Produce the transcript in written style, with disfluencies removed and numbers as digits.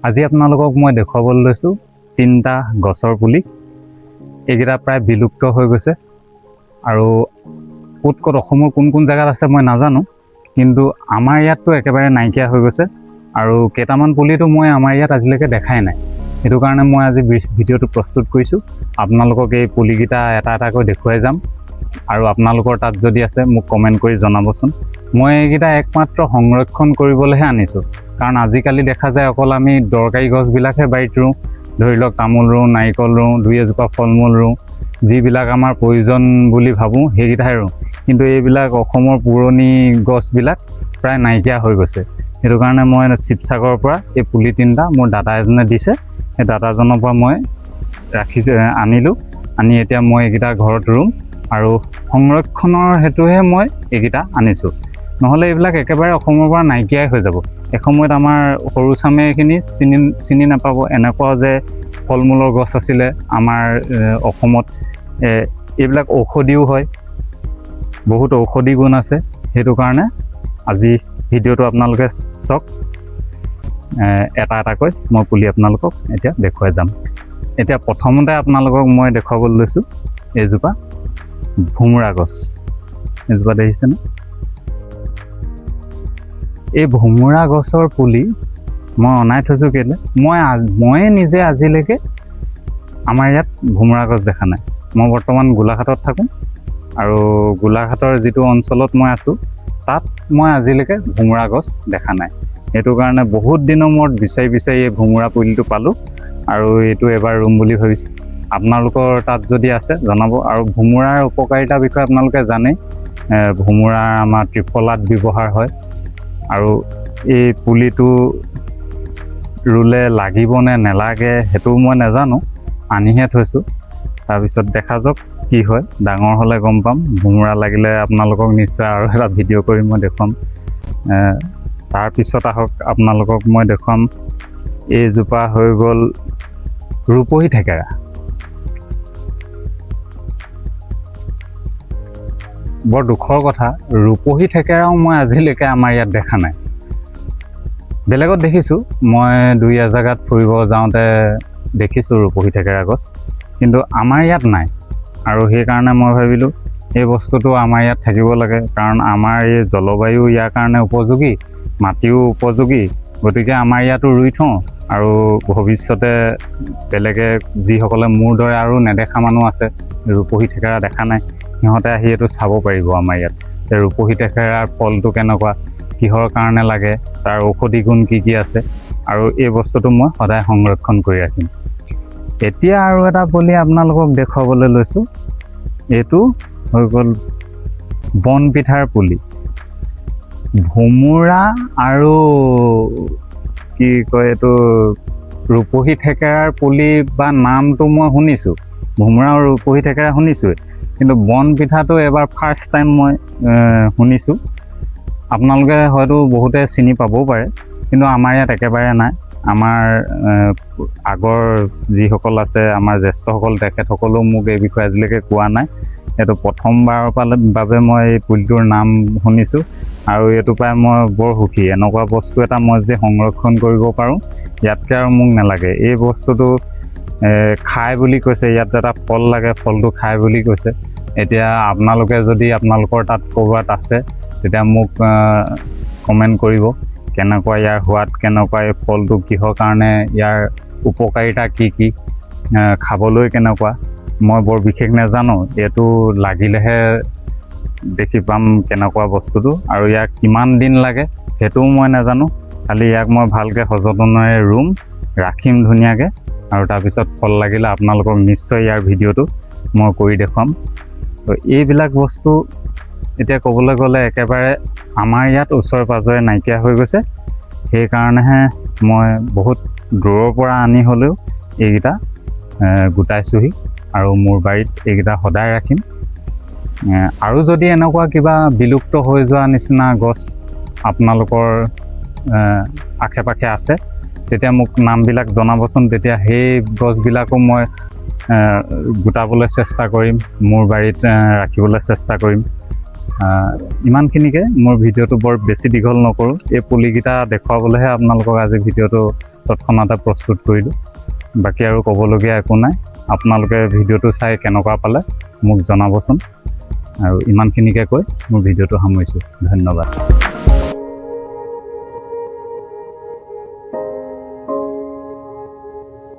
আজি আপোনালোকক মই দেখুৱাবলৈ লৈছোঁ 3টা গছৰ পুলি। এইকেইটা প্ৰায় বিলুপ্ত হৈ গৈছে আৰু ক'ত অসমৰ কোন কোন জেগাত আছে মই নাজানো, কিন্তু আমাৰ ইয়াততো একেবাৰে নাইকিয়া হৈ গৈছে আৰু কেইটামান পুলিটো মই আমাৰ ইয়াত আজিলৈকে দেখাই নাই। সেইটো কাৰণে মই আজি ভিডিঅ'টো প্ৰস্তুত কৰিছোঁ। আপোনালোকক এই পুলিকেইটা এটা এটাকৈ দেখুৱাই যাম আৰু আপোনালোকৰ তাত যদি আছে মোক কমেণ্ট কৰি জনাবচোন। মই এইকেইটা একমাত্ৰ সংৰক্ষণ কৰিবলৈহে আনিছোঁ, কাৰণ আজিকালি দেখা যায় অকল আমি দৰকাৰী গছবিলাকহে বাৰীত ৰুওঁ। ধৰি লওক তামোল ৰুওঁ, নাৰিকল ৰুওঁ, 2-এজোপা ফল মূল ৰুওঁ, যিবিলাক আমাৰ প্ৰয়োজন বুলি ভাবোঁ সেইকেইটাহে ৰুওঁ। কিন্তু এইবিলাক অসমৰ পুৰণি গছবিলাক প্ৰায় নাইকিয়া হৈ গৈছে। সেইটো কাৰণে মই শিৱসাগৰৰ পৰা এই পুলি 3টা মোৰ দাদা এজনে দিছে, সেই দাদাজনৰ পৰা মই আনিলোঁ। আনি এতিয়া মই এইকেইটা ঘৰত ৰুম আৰু সংৰক্ষণৰ হেতুহে মই এইকেইটা আনিছোঁ। নহ'লে এইবিলাক একেবাৰে অসমৰ পৰা নাইকিয়াই হৈ যাব। এসময়ত আমাৰ সৰু চামে এইখিনি চিনি নাপাব। এনেকুৱা যে ফল মূলৰ গছ আছিলে আমাৰ অসমত। এইবিলাক ঔষধিও হয়, বহুত ঔষধি গুণ আছে। সেইটো কাৰণে আজি ভিডিঅ'টো আপোনালোকে চাওক। এটা এটাকৈ মই পুলি আপোনালোকক এতিয়া দেখুৱাই যাম। এতিয়া প্ৰথমতে আপোনালোকক মই দেখুৱাবলৈ লৈছোঁ এইজোপা ভোমোৰা গছ। এইজোপা দেখিছেনে? এই ভোমোৰা গছৰ পুলি মই অনাই থৈছোঁ কেলৈ, মই নিজে আজিলৈকে আমাৰ ইয়াত ভোমোৰা গছ দেখা নাই। মই বৰ্তমান গোলাঘাটত থাকোঁ আৰু গোলাঘাটৰ যিটো অঞ্চলত মই আছোঁ তাত মই আজিলৈকে ভোমোৰা গছ দেখা নাই। সেইটো কাৰণে বহুত দিনৰ মূৰত বিচাৰি এই ভোমোৰা পুলিটো পালোঁ আৰু এইটো এবাৰ ৰুম বুলি ভাবিছোঁ। আপোনালোকৰ তাত যদি আছে জনাব। আৰু ভোমোৰাৰ উপকাৰিতাৰ বিষয়ে আপোনালোকে জানেই। ভোমোৰা আমাৰ ত্ৰিফলাত ব্যৱহাৰ হয় আৰু এই পুলিটো ৰুলে লাগিব নে নেলাগে সেইটো মই নাজানো, আনিহে থৈছোঁ। তাৰপিছত দেখা যাওক কি হয়, ডাঙৰ হ'লে গম পাম। ভোমোৰা লাগিলে আপোনালোকক নিশ্চয় আৰু এটা ভিডিঅ' কৰি মই দেখুৱাম। তাৰপিছত আহক আপোনালোকক মই দেখুৱাম এইজোপা হৈ গ'ল ৰূপহী থেকেৰা। বৰ দুখৰ কথা, ৰূপহী থেকেৰাও মই আজিলৈকে আমাৰ ইয়াত দেখা নাই। বেলেগত দেখিছোঁ, মই 2-এজেগাত ফুৰিব যাওঁতে দেখিছোঁ ৰূপহী থেকেৰা গছ, কিন্তু আমাৰ ইয়াত নাই। আৰু সেইকাৰণে মই ভাবিলোঁ এই বস্তুটো আমাৰ ইয়াত থাকিব লাগে, কাৰণ আমাৰ এই জলবায়ু ইয়াৰ কাৰণে উপযোগী, মাটিও উপযোগী। গতিকে আমাৰ ইয়াতো ৰুই থওঁ আৰু ভৱিষ্যতে বেলেগে যিসকলে মোৰ দৰে আৰু নেদেখা মানুহ আছে, ৰূপহী থেকেৰা দেখা নাই, সিহঁতে আহি এইটো চাব পাৰিব আমাৰ ইয়াত যে ৰূপহী থেকেৰাৰ ফলটো কেনেকুৱা, কিহৰ কাৰণে লাগে, তাৰ ঔষধি গুণ কি আছে। আৰু এই বস্তুটো মই সদায় সংৰক্ষণ কৰি ৰাখিম। এতিয়া আৰু এটা পুলি আপোনালোকক দেখুৱাবলৈ লৈছোঁ। এইটো হৈ গ'ল বনপিঠাৰ পুলি। ভোমোৰা আৰু কি কয় এইটো ৰূপহী থেকেৰাৰ পুলি বা নামটো মই শুনিছোঁ, ভোমোৰা আৰু ৰূপহী থেকেৰা শুনিছোঁৱেই, কিন্তু বনপিঠাটো এবাৰ ফাৰ্ষ্ট টাইম মই শুনিছোঁ। আপোনালোকে হয়তো বহুতে চিনি পাবও পাৰে, কিন্তু আমাৰ ইয়াত একেবাৰে নাই। আমাৰ আগৰ যিসকল আছে, আমাৰ জ্যেষ্ঠসকল, তেখেতসকলেও মোক এই বিষয়ে আজিলৈকে কোৱা নাই। এইটো প্ৰথমবাৰৰ বাবে মই এই পুলিটোৰ নাম শুনিছোঁ আৰু এইটো পাই মই বৰ সুখী। এনেকুৱা বস্তু এটা মই যদি সংৰক্ষণ কৰিব পাৰোঁ, ইয়াতকৈ আৰু মোক নালাগে। এই বস্তুটো খাই বুলি কৈছে, ইয়াত এটা ফল লাগে, ফলটো খাই বুলি কৈছে। এতিয়া আপোনালোকে যদি আপোনালোকৰ তাত ক'ৰবাত আছে তেতিয়া মোক কমেণ্ট কৰিব, কেনেকুৱা ইয়াৰ সোৱাদ, কেনেকুৱা এই ফলটো, কিহৰ কাৰণে ইয়াৰ উপকাৰিতা কি, খাবলৈ কেনেকুৱা। মই বৰ বিশেষ নাজানো, এইটো লাগিলেহে দেখি পাম কেনেকুৱা বস্তুটো, আৰু ইয়াক কিমান দিন লাগে সেইটোও মই নাজানো। খালি ইয়াক মই ভালকৈ সযতনেৰে ৰুম, ৰাখিম ধুনীয়াকৈ, আৰু তাৰপিছত ফল লাগিলে আপোনালোকক নিশ্চয় ইয়াৰ ভিডিঅ'টো মই কৰি দেখুৱাম। তো এইবিলাক বস্তু এতিয়া ক'বলৈ গ'লে একেবাৰে আমাৰ ইয়াত ওচৰে পাঁজৰে নাইকিয়া হৈ গৈছে। সেইকাৰণেহে মই বহুত দূৰৰ পৰা আনি হ'লেও এইকেইটা গোটাইছোঁহি আৰু মোৰ বাৰীত এইকেইটা সদায় ৰাখিম। আৰু যদি এনেকুৱা কিবা বিলুপ্ত হৈ যোৱা নিচিনা গছ আপোনালোকৰ আশে পাশে আছে, তেতিয়া মোক নামবিলাক জনাবচোন। তেতিয়া সেই গছবিলাকো মই গোটাবলৈ চেষ্টা কৰিম, মোৰ বাৰীত ৰাখিবলৈ চেষ্টা কৰিম। ইমানখিনিকে, মোৰ ভিডিঅ'টো বৰ বেছি দীঘল নকৰোঁ। এই পুলিকেইটা দেখুৱাবলৈহে আপোনালোকক আজি ভিডিঅ'টো তৎক্ষণাতে প্ৰস্তুত কৰিলোঁ। বাকী আৰু ক'বলগীয়া একো নাই। আপোনালোকে ভিডিঅ'টো চাই কেনেকুৱা পালে মোক জনাবচোন। আৰু ইমানখিনিকে কৈ মোৰ ভিডিঅ'টো সামৰিছোঁ। ধন্যবাদ।